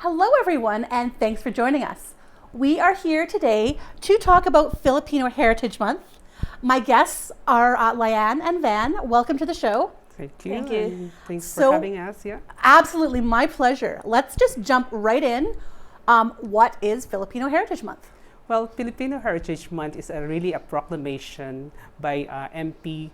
Hello, everyone, and thanks for joining us. We are here today to talk about Filipino Heritage Month. My guests are Lyane and Van. Welcome to the show. Thank you. Thank you. And thanks for having us. Yeah. Absolutely, my pleasure. Let's just jump right in. What is Filipino Heritage Month? Well, Filipino Heritage Month is really a proclamation by MP,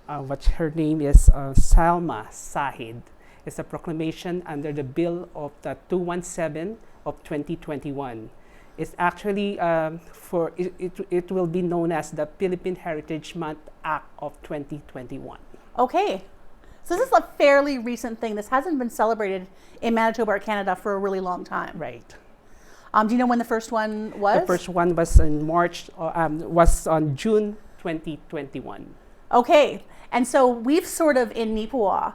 what her name is, Salma Sahid. It's a proclamation under the Bill of the 217 of 2021. It's actually it will be known as the Philippine Heritage Month Act of 2021. Okay, so this is a fairly recent thing. This hasn't been celebrated in Manitoba or Canada for a really long time. Right. Do you know when the first one was? The first one was in was on June 2021. Okay, and so we've sort of in Neepawa,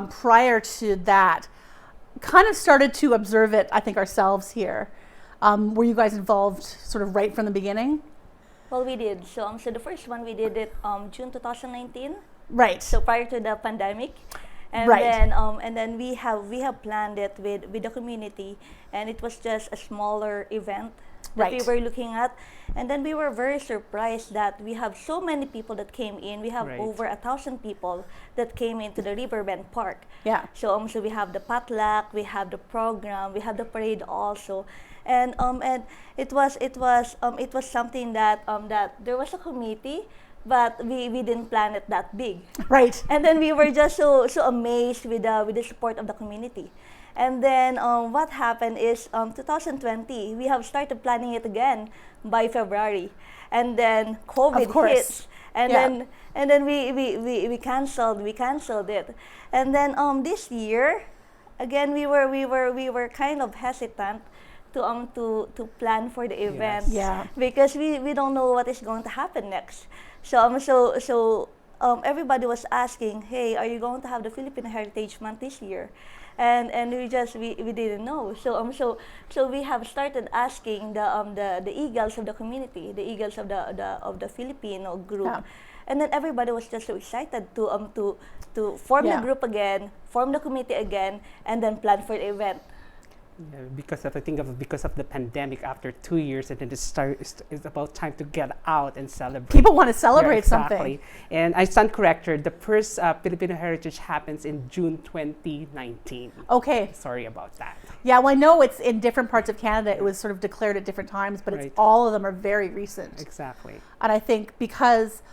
prior to that, kind of started to observe it, I think, ourselves here. Were you guys involved sort of right from the beginning? Well, we did. So the first one we did it June 2019. Right. So prior to the pandemic, and Right. then we have planned it with the community, and it was just a smaller event that we Right. were looking at, and then we were very surprised that we have so many people that came in. We have Right. over 1,000 people that came into the Riverbend Park. Yeah. So we have the potluck, we have the program, we have the parade also, and it was something that there was a committee, but we didn't plan it that big, Right. and then we were just so amazed with the support of the community. And then what happened is 2020 we have started planning it again by February, and then COVID Of course. hits, and Yeah. then we canceled it, and then this year again we were kind of hesitant to plan for the event. Yes. Yeah. Because we don't know what is going to happen next. So everybody was asking, hey, are you going to have the Filipino Heritage Month this year? And we didn't know. So we have started asking the eagles of the community, the eagles of the Filipino group. Yeah. And then everybody was just so excited to form Yeah. the group again, form the committee again, and then plan for the event. Yeah, because of the pandemic, after 2 years, and then it's about time to get out and celebrate. People want to celebrate Yeah, something. exactly. And I stand corrected. The first Filipino Heritage happens in June 2019. Okay. Sorry about that. Yeah, well, I know it's in different parts of Canada. It was sort of declared at different times, but Right. it's all of them are very recent. Exactly. And I think because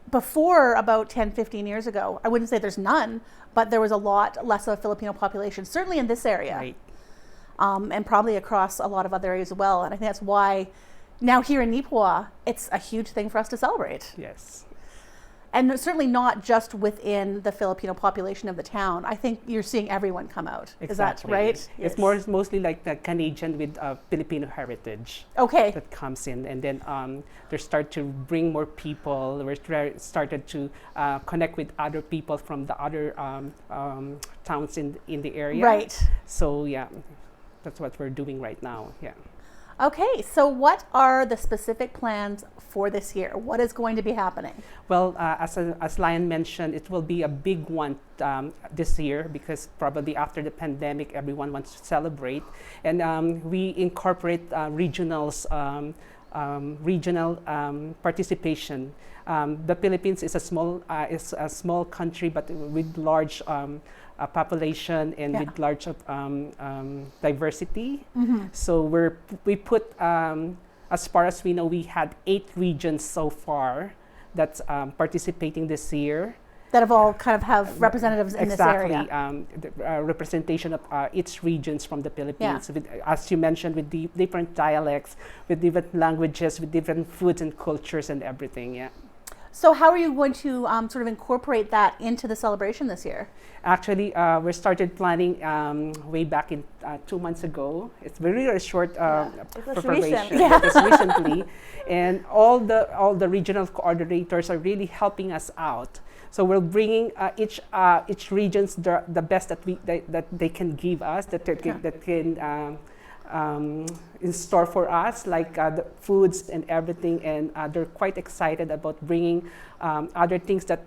before about 10, 15 years ago, I wouldn't say there's none, but there was a lot less of a Filipino population, certainly in this area. Right. And probably across a lot of other areas as well. And I think that's why now here in Neepawa, it's a huge thing for us to celebrate. Yes. And certainly not just within the Filipino population of the town. I think you're seeing everyone come out. Is that Exactly. right? It's Yes. mostly like the Canadian with Filipino heritage Okay. that comes in, and then they start to bring more people. Started to connect with other people from the other towns in the area. Right. So yeah, that's what we're doing right now. Yeah. Okay, so what are the specific plans for this year? What is going to be happening? Well, as Lyane mentioned, it will be a big one this year because probably after the pandemic, everyone wants to celebrate, and we incorporate regional participation. The Philippines is a small country, but with large population and Yeah. with large diversity. Mm-hmm. So we put, as far as we know, we had 8 regions so far that's participating this year. That have all kind of have representatives in this area. Exactly, the representation of each regions from the Philippines, with, as you mentioned, with the different dialects, with different languages, with different foods and cultures and everything. Yeah. So how are you going to sort of incorporate that into the celebration this year? Actually, we started planning way back in 2 months ago. It's very short It was preparation. recent. Yeah. It was recently, and all the regional coordinators are really helping us out. So we're bringing each regions the best that they can give us, that can in store for us, like the foods and everything, and they're quite excited about bringing other things that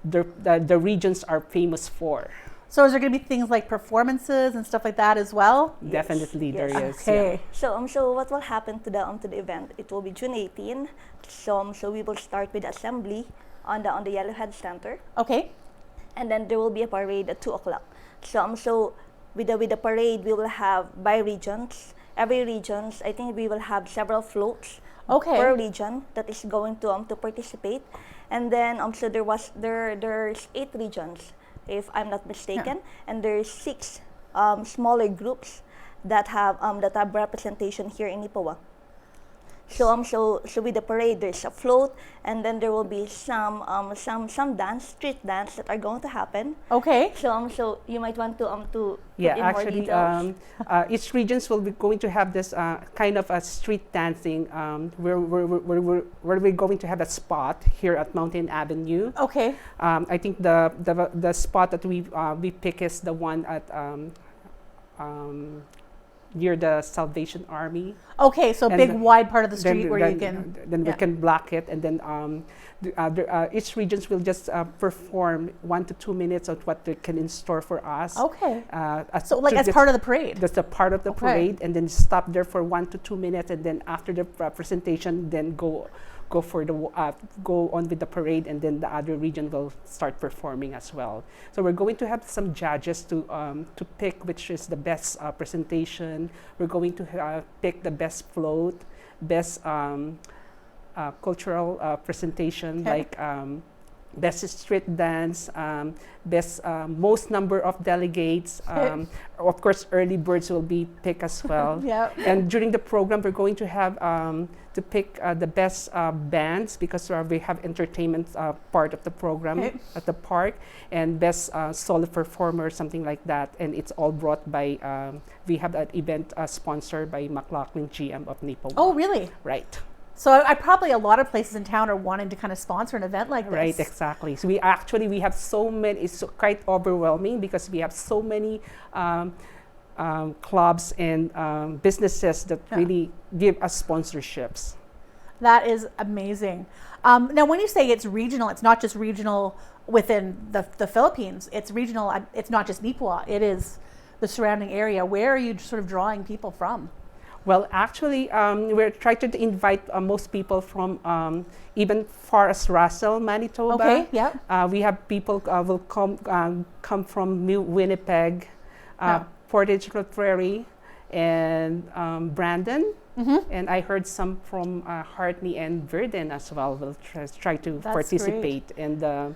the regions are famous for. So is there going to be things like performances and stuff like that as well? Definitely there is. Okay. So what will happen to the event? It will be June 18. So we will start with assembly on the Yellowhead Center, Okay. and then there will be a parade at 2 o'clock. So with the parade, we will have by regions. Every regions, I think we will have several floats Okay. per region that is going to participate, and then so there's 8 regions, if I'm not mistaken, and there's 6 smaller groups that have representation here in Neepawa. So with the parade, there's a float, and then there will be some street dance that are going to happen. Okay. So you might want to put Yeah, in more actually, details. each regions will be going to have this kind of a street dancing where we're going to have a spot here at Mountain Avenue. Okay. I think the spot that we pick is the one at near the Salvation Army. Okay, so And big the- wide part of the street Then, where then, you can. then yeah. we can block it, and then each regions will just perform 1 to 2 minutes of what they can in store for us. Okay. As So like to as just- part of the parade. That's a part of the Okay. parade, and then stop there for 1 to 2 minutes, and then after the presentation, then go on with the parade, and then the other region will start performing as well. So we're going to have some judges to pick which is the best presentation. We're going to pick the best float, best cultural presentation, Okay. like best street dance, best most number of delegates. Of course, early birds will be picked as well. Yeah. And during the program, we're going to have to pick the best bands, because we have entertainment part of the program Okay. at the park, and best solo performer, something like that. And it's all brought by, we have that event sponsored by McLaughlin GM of Neepawa. Oh, really? Right. So I probably a lot of places in town are wanting to kind of sponsor an event like this. Right, exactly. So we have so many, it's quite overwhelming because we have so many clubs and businesses that Yeah. really give us sponsorships. That is amazing. Now, when you say it's regional, it's not just regional within the Philippines. It's regional. It's not just Neepawa. It is the surrounding area. Where are you sort of drawing people from? Well, actually, we're trying to invite most people from even far as Russell, Manitoba. Okay. Yeah. We have people will come from Winnipeg, Yeah. Portage la Prairie, and Brandon. Mm-hmm. And I heard some from Hartney and Virden as well will try to That's participate. And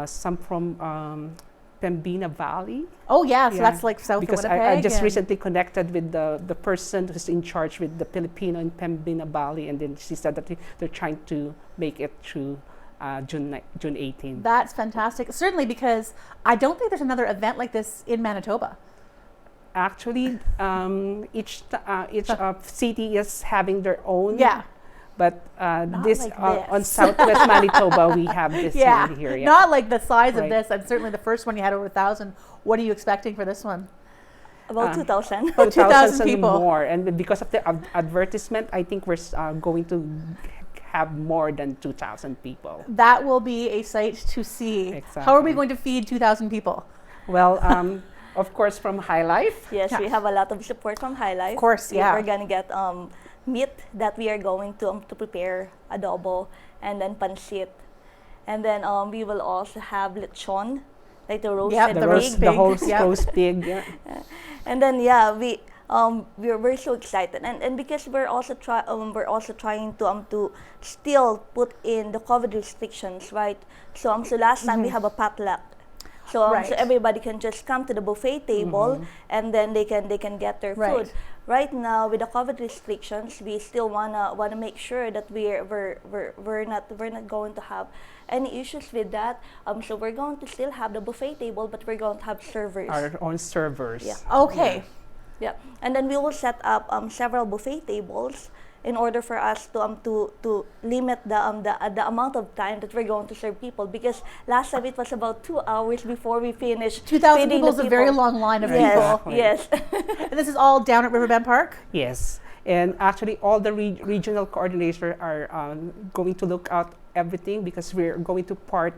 some from Pembina Valley. Oh, yeah. So Yeah. that's like south Because of Winnipeg. I just and- recently connected with the person who's in charge with the Filipino in Pembina Valley, and then she said that they're trying to make it through June 18th. That's fantastic. Certainly, because I don't think there's another event like this in Manitoba. Actually, each city is having their own. Yeah. But Not this like on this. Southwest Manitoba, we have this Yeah. one here. Yeah. Not like the size of Right. this. And certainly the first one you had over 1,000. What are you expecting for this one? About 2,000. 2,000 and people. more, and because of the advertisement, I think we're going to have more than 2,000 people. That will be a sight to see. How are we Exactly. going to feed 2,000 people? Well, of course, from High Life. Yes, Yeah. we have a lot of support from High Life. Of course, yeah. We're gonna get meat that we are going to prepare adobo, and then pancit, and then we will also have lechon, like the roasted Yep, The the pig. roast the pig. whole Yeah. roast pig. Yeah. And then we're so excited, and because we're also trying to still put in the COVID restrictions, right? So last time we have a potluck. So Right. so everybody can just come to the buffet table, and then they can get their Right. food. Right now, with the COVID restrictions, we still wanna make sure that we're not going to have any issues with that. So we're going to still have the buffet table, but we're going to have servers. Our own servers. Yeah. Okay. Yeah, and then we will set up several buffet tables in order for us to limit the amount of time that we're going to serve people, because last time it was about 2 hours before we finished. 2,000 feeding people the is a very long line of Yes, people. Exactly. yes. And this is all down at Riverbend Park? Yes, and actually all the regional coordinators are going to look out everything, because we're going to part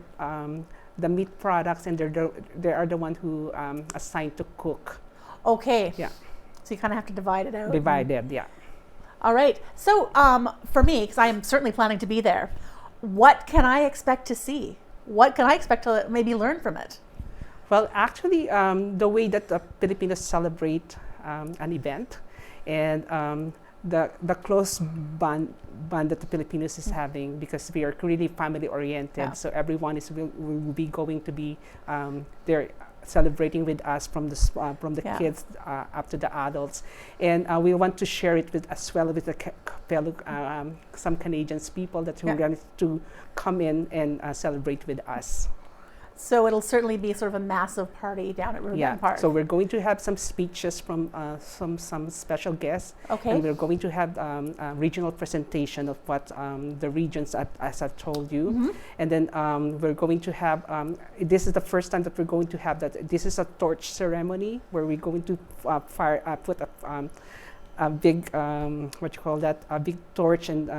the meat products, and they are the one who assigned to cook. Okay. Yeah. So you kind of have to divide it out. Divided, yeah. All right. So for me, because I am certainly planning to be there, what can I expect to see? What can I expect to maybe learn from it? Well, actually, the way that the Filipinos celebrate an event, and the close bond that the Filipinos is having, because we are really family oriented. So everyone will be going to be there celebrating with us, from the kids up to the adults, and we want to share it with as well with the fellow some Canadians people that are going to come in and celebrate with us. So it'll certainly be sort of a massive party down at Rrain Park. So we're going to have some speeches from some special guests. Okay. And we're going to have a regional presentation of what the regions, as I've told you. And then we're going to have, this is the first time that we're going to have that. This is a torch ceremony where we're going to put a big, what you call that, a big torch, and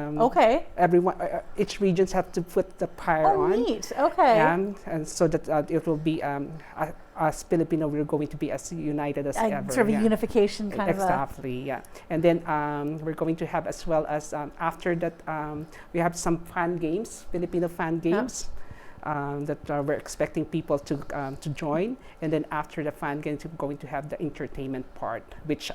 everyone, each regions have to put the fire on. Oh, neat. Okay. And so that it will be, as Filipino, we're going to be as united as ever. Sort of a unification kind of Exactly, yeah. And then we're going to have, as well as after that, we have some fan games, Filipino fan games. That we're expecting people to join, and then after the fan games, we're going to have the entertainment part, which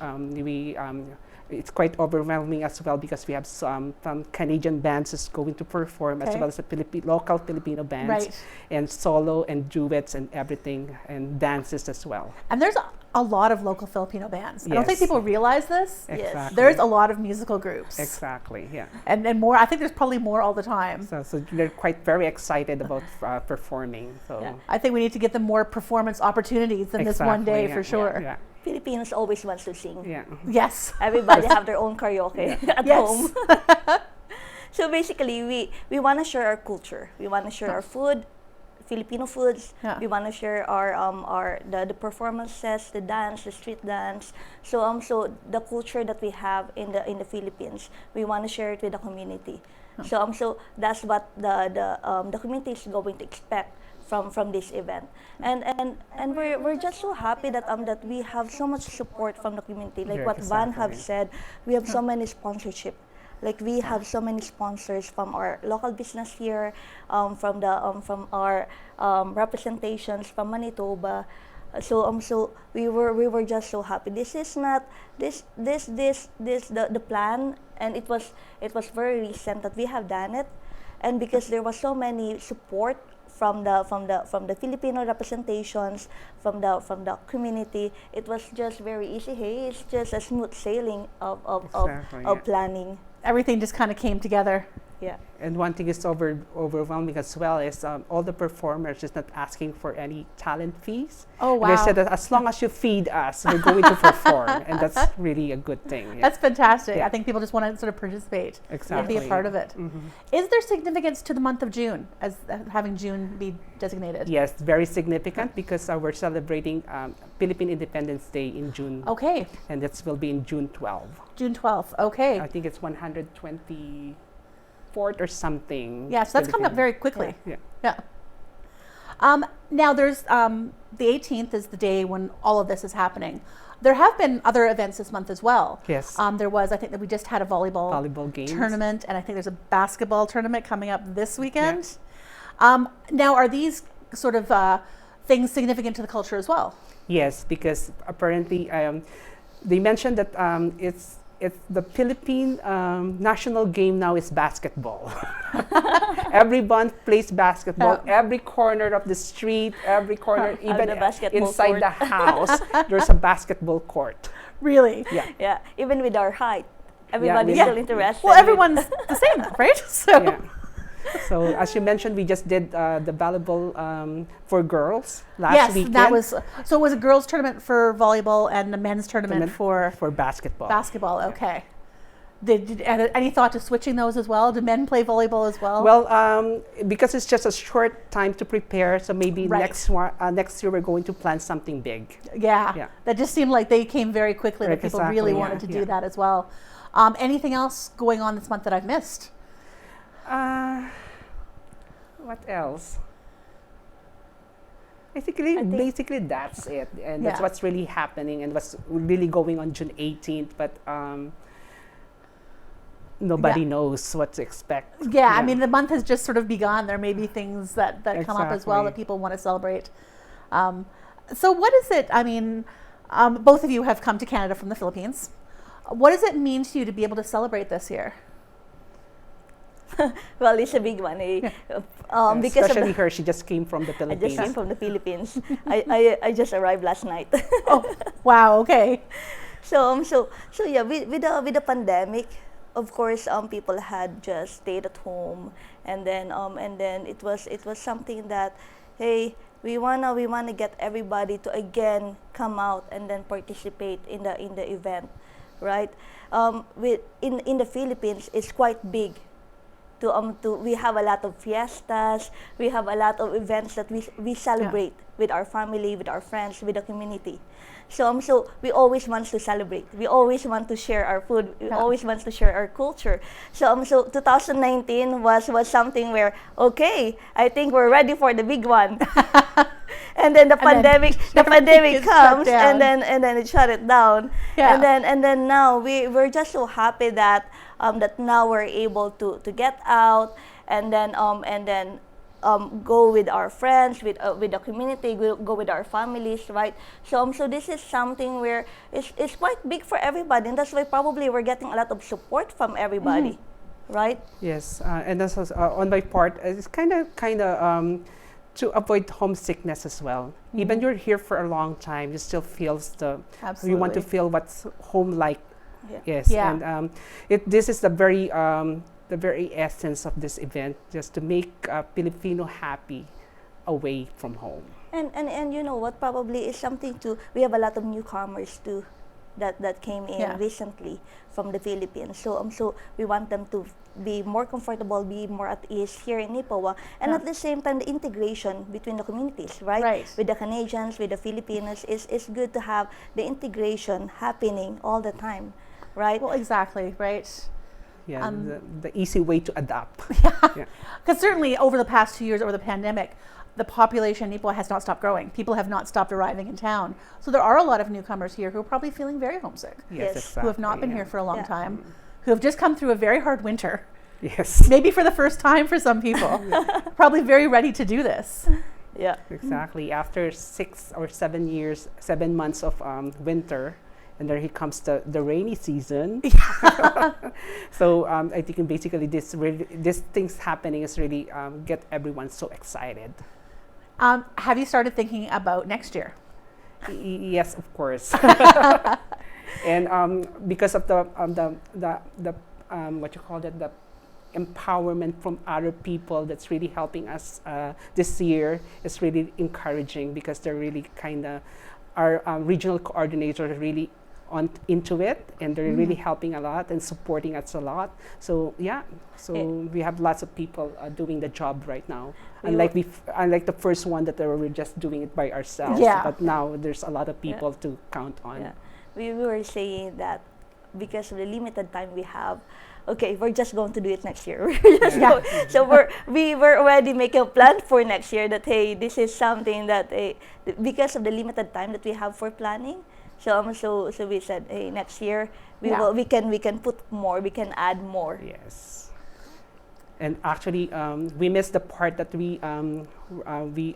it's quite overwhelming as well, because we have some Canadian bands is going to perform, as well as the local Filipino bands, and solo and duets and everything, and dances as well. And there's a lot of local Filipino bands. I don't think people realize this. Exactly. There's a lot of musical groups. Exactly, yeah. And more, I think there's probably more all the time. So they're quite very excited about performing. So I think we need to get them more performance opportunities than this one day, for sure. Yeah. Filipinos always wants to sing. Yeah. Yes. Everybody have their own karaoke at home. So basically, we want to share our culture. We want to share our food, Filipino foods. We want to share our the performances, the dance, the street dance. So the culture that we have in the Philippines, we want to share it with the community. So that's what the community is going to expect from this event, and we're just so happy that that we have so much support from the community. Like what Van have said, we have so many sponsorship. Like we have so many sponsors from our local business here, from our representations from Manitoba. So we were just so happy. This is not the plan, and it was very recent that we have done it, and because there was so many support from the Filipino representations, from the community, it was just very easy. Hey, it's just a smooth sailing of planning. Everything just kind of came together. Yeah. And one thing is overwhelming as well is all the performers is not asking for any talent fees. Oh, wow. And they said that as long as you feed us, we're going to perform, and that's really a good thing. Yeah. That's fantastic. I think people just want to sort of participate and be a part of it. Is there significance to the month of June, as having June be designated? Yes, very significant, because we're celebrating Philippine Independence Day in June. Okay. And that will be in June 12th. June 12th. Okay. I think it's 124th or something. Yeah, so that's coming up very quickly. Yeah. Now there's the 18th is the day when all of this is happening. There have been other events this month as well. Yes. There was, I think that we just had a volleyball games tournament, and I think there's a basketball tournament coming up this weekend. Now, are these sort of things significant to the culture as well? Yes, because apparently they mentioned that it's the Philippine national game now is basketball. Everyone plays basketball. Every corner of the street, every corner, even inside the house, there's a basketball court. Really? Yeah. Yeah. Even with our height, everybody's still interested. Well, everyone's the same, right? So. Yeah. So as you mentioned, we just did the volleyball for girls last weekend. That was, so it was a girls tournament for volleyball and a men's tournament for basketball. Basketball, okay. Did any thought to switching those as well? Do men play volleyball as well? Well, because it's just a short time to prepare, so maybe next year we're going to plan something big. Yeah. That just seemed like they came very quickly. That people really wanted to do that as well. Anything else going on this month that I've missed? What else? Basically that's it, and that's Yeah. what's really happening and what's really going on June 18th. But nobody knows what to expect. Yeah, I mean, the month has just sort of begun. There may be things that come up as well that Exactly. people want to celebrate. So what is it, I mean, both of you have come to Canada from the Philippines. What does it mean to you to be able to celebrate this year? Well, it's a big one. Because of Especially her, she just came from the I Philippines. just came from the Philippines. I just arrived last night. Oh, wow, okay. So yeah, with the pandemic, of course, people had just stayed at home, and then it was something that, hey, we wanna get everybody to again come out and then participate in the event, right? In the Philippines, it's quite big. We have a lot of fiestas, we have a lot of events that we celebrate with our family, with our friends, with the community. So we always want to celebrate. We always want to share our food. We always want to share our culture. So 2019 was something where, okay, I think we're ready for the big one. And then the pandemic gets shut comes, down. and then it shut it down. Yeah. And then now we're just so happy that that now we're able to get out and then go with our friends, with the community, go with our families, right? So this is something where it's quite big for everybody, and that's why probably we're getting a lot of support from everybody, right? Yes, and this was on my part. It's kind of to avoid homesickness as well. Even you're here for a long time, you still feels you want to Absolutely. feel what's home like Yeah. is. Yeah. And this is the very essence of this event, just to make Filipino happy away from home. And you know what, probably is something to, we have a lot of newcomers too that came in recently from the Philippines. So we want them to be more comfortable, be more at ease here in Neepawa, and at the same time the integration between the communities, right? Right. With the Canadians, with the Filipinos, is good to have the integration happening all the time, right? Well, exactly, right? Yeah, the easy way to adapt. Yeah. Because certainly over the past 2 years, over the pandemic, the population in Neepawa has not stopped growing. People have not stopped arriving in town. So there are a lot of newcomers here who are probably feeling very homesick, Yes. Exactly. who have not been here for a long Yeah. time, who have just come through a very hard winter, Yes, maybe for the first time for some people, probably very ready to do this. Yeah. exactly. After 6 or 7 years, 7 months of winter, and there comes the rainy season. So I think basically this things happening is really get everyone so excited. Have you started thinking about next year? Yes, of course. And because of the what you call it, the empowerment from other people that's really helping us this year is really encouraging, because they're really kind of our regional coordinators really into it, and they're really helping a lot and supporting us a lot. So we have lots of people doing the job right now. Unlike the first one that we were just doing it by ourselves. Yeah. But now there's a lot of people to count on. Yeah. We were saying that because of the limited time we have, okay, we're just going to do it next year. So we were already making a plan for next year that, hey, this is something that because of the limited time that we have for planning. So we said, hey, next year we can put more, we can add more. Yes. And actually, we missed the part that we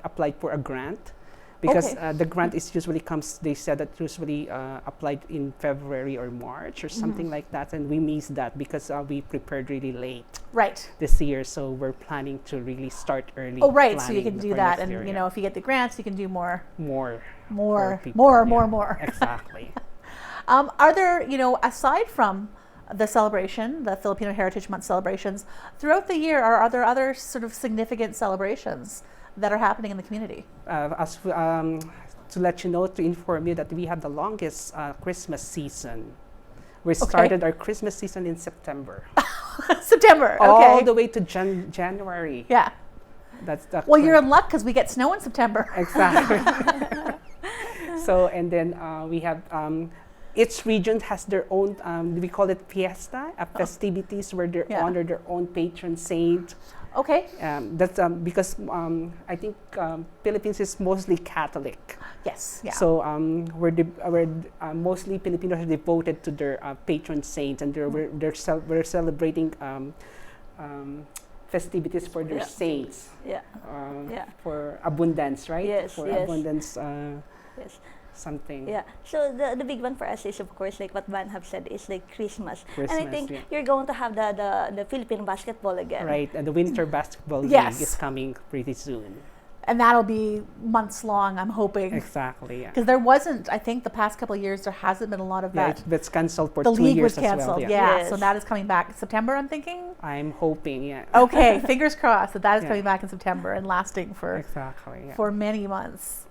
applied for a grant, because the grant is usually comes. They said that usually applied in February or March or something like that, and we missed that because we prepared really late Right. this year. So we're planning to really start early. Oh, right. So you planning can do for that, next and year, you know, if you get the grants, you can do more. more More. Exactly. Are there, you know, aside from the celebration, the Filipino Heritage Month celebrations, throughout the year, are there other sort of significant celebrations that are happening in the community? To let you know, to inform you that we have the longest Christmas season. We started our Christmas season in September. September, okay. All the way to January. Yeah. That's the Well, you're in luck because we get snow in September. exactly. So, and then we have each region has their own. We call it Fiesta Festivities, where they honor their own patron saint. Okay. That's because I think Philippines is mostly Catholic. Yes. Yeah. So mostly Filipinos are devoted to their patron saints, and we're celebrating festivities for their Yeah. saints. Yeah. Yeah. For abundance, right? Yes, For yes. abundance Yes. something. Yeah. So the big one for us is, of course, like what Van have said, is like Christmas. And I Christmas, think yeah. you're going to have the Philippine basketball again. Right, and the Winter Basketball Yes. League is coming pretty soon. And that'll be months long, I'm hoping. Exactly, yeah. Because there wasn't, I think the past couple of years, there hasn't been a lot of Yeah, that. it's cancelled for The 2 league years was as well. canceled. Yeah. Yeah. Yes. So that is coming back September, I'm thinking. I'm hoping, yeah. Okay. Fingers crossed that is Yeah. coming back in September and lasting for Exactly, yeah. for many months.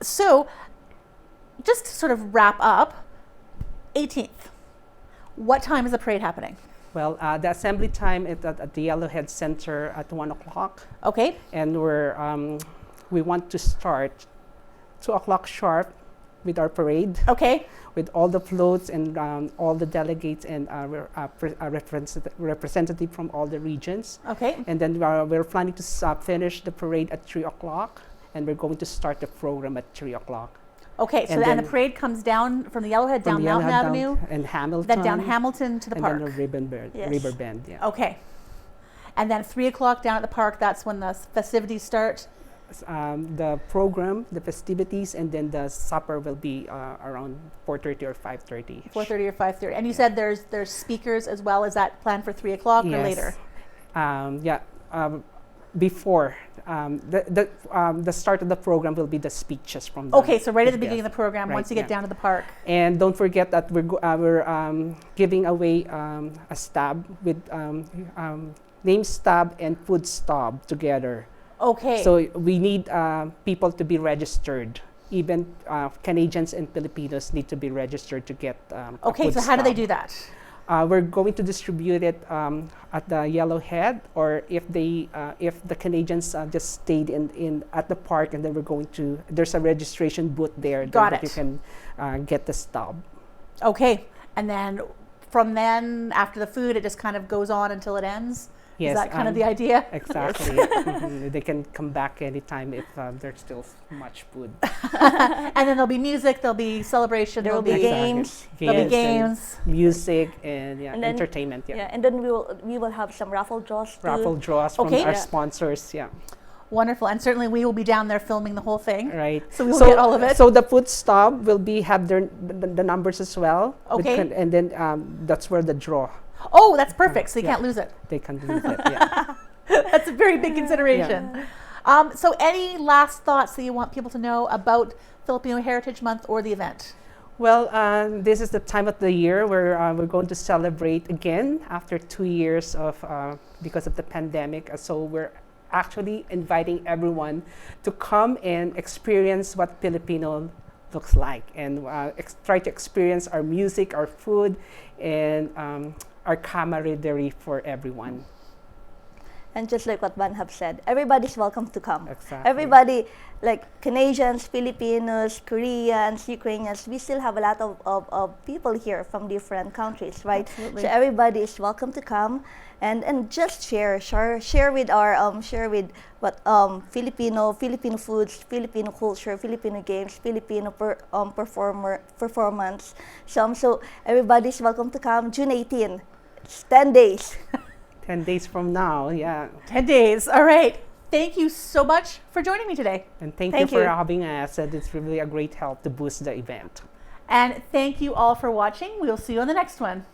So, just to sort of wrap up, 18th. What time is the parade happening? Well, the assembly time is at the Yellowhead Center at 1 o'clock. Okay. And we want to start 2 o'clock sharp with our parade, Okay. with all the floats and all the delegates and representative from all the regions. Okay. And then we're planning to finish the parade at 3 o'clock, and we're going to start the program at 3 o'clock. Okay. So And then the then parade comes down from the Yellowhead From down the Mountain Yellowhead Avenue, and Hamilton. then down Hamilton to the and park. then the river Yes. bend, yeah. Okay. And then 3 o'clock down at the park, that's when the festivities start. The program, the festivities, and then the supper will be around 4:30 or 5:30. 4:30 or 5:30. And you said there's speakers as well. Is that planned for 3 o'clock or later? Before the start of the program will be the speeches from the Okay, so right at the beginning of the program, Right, once you get yeah. down to the park. And don't forget that we're giving away a stab with name stab and food stab together. Okay. So we need people to be registered. Even Canadians and Filipinos need to be registered to get a okay, food so how do they stab. do that? We're going to distribute it at the Yellowhead, or if the Canadians just stayed at the park, and then there's a registration booth there that you can get the stub. Okay. And then from then, after the food, it just kind of goes on until it ends? Yes, Is that kind of the idea? Exactly. They can come back anytime if there's still much food. And then there'll be music, there'll be celebration, There will be Exactly. games. there'll be and games. music, and And then- entertainment. Yeah. Yeah. And then we will have some raffle draws too. Raffle draws from Okay. our Yeah. sponsors. Yeah. Wonderful. And certainly we will be down there filming the whole thing. Right. So we will get all of it. So the food stop will have the numbers as well. Okay. And then that's where the draw. Oh, that's perfect. So you Yeah. can't lose it. They can do it. Yeah. That's a very big consideration. So any last thoughts that you want people to know about Filipino Heritage Month or the event? Well, this is the time of the year where we're going to celebrate again after 2 years because of the pandemic. So we're actually inviting everyone to come and experience what Filipino looks like, and try to experience our music, our food, and our camaraderie for everyone. And just like what Van have said, everybody's welcome to come. Exactly. Everybody, like Canadians, Filipinos, Koreans, Ukrainians, we still have a lot of people here from different countries, right? Absolutely. So everybody is welcome to come and just share with our share with what Filipino foods, Filipino culture, Filipino games, Filipino performance. So everybody's welcome to come. June 18, it's 10 days. 10 days from now, yeah. 10 days. All right. Thank you so much for joining me today. And thank Thank you for you. having us. And it's really a great help to boost the event. And thank you all for watching. We will see you on the next one.